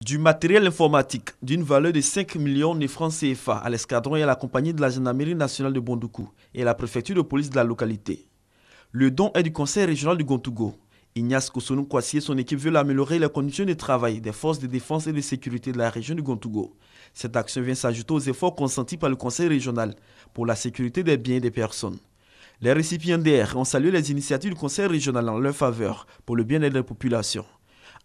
Du matériel informatique d'une valeur de 5 millions de francs CFA à l'escadron et à la compagnie de la gendarmerie nationale de Bondoukou et à la préfecture de police de la localité. Le don est du conseil régional du Gontougo. Ignace Kosonou Kwasi et son équipe veulent améliorer les conditions de travail des forces de défense et de sécurité de la région du Gontougo. Cette action vient s'ajouter aux efforts consentis par le conseil régional pour la sécurité des biens et des personnes. Les récipiendaires ont salué les initiatives du conseil régional en leur faveur pour le bien-être des populations.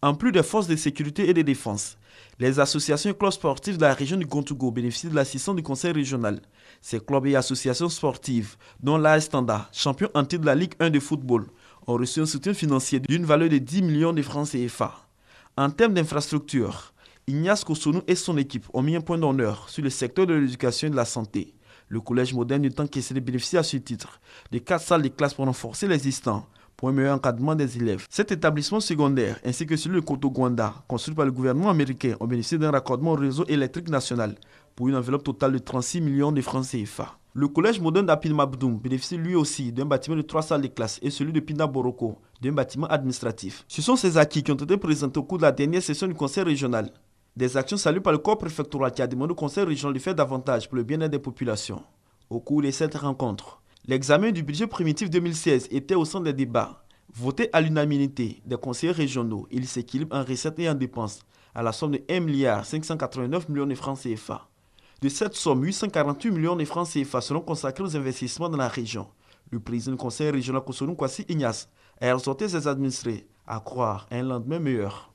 En plus des forces de sécurité et de défense, les associations et clubs sportifs de la région du Gontougo bénéficient de l'assistance du conseil régional. Ces clubs et associations sportives, dont l'AS Standard, champion en titre de la Ligue 1 de football, ont reçu un soutien financier d'une valeur de 10 millions de francs CFA. En termes d'infrastructure, Ignace Kosonou et son équipe ont mis un point d'honneur sur le secteur de l'éducation et de la santé. Le collège moderne du temps qui bénéficie à ce titre de 4 salles de classe pour renforcer l'existant, pour un meilleur encadrement des élèves. Cet établissement secondaire, ainsi que celui de Kotogwanda, construit par le gouvernement américain, ont bénéficié d'un raccordement au réseau électrique national pour une enveloppe totale de 36 millions de francs CFA. Le collège moderne d'Apin Mabdoum bénéficie lui aussi d'un bâtiment de 3 salles de classe et celui de Pina Boroko d'un bâtiment administratif. Ce sont ces acquis qui ont été présentés au cours de la dernière session du conseil régional. Des actions saluées par le corps préfectoral qui a demandé au conseil régional de faire davantage pour le bien-être des populations. Au cours de cette rencontre, l'examen du budget primitif 2016 était au centre des débats. Voté à l'unanimité des conseillers régionaux, il s'équilibre en recettes et en dépenses à la somme de 1,589 milliard de francs CFA. De cette somme, 848 millions de francs CFA seront consacrés aux investissements dans la région. Le président du conseil régional Kosonou Kwasi Ignace a exhorté ses administrés à croire à un lendemain meilleur.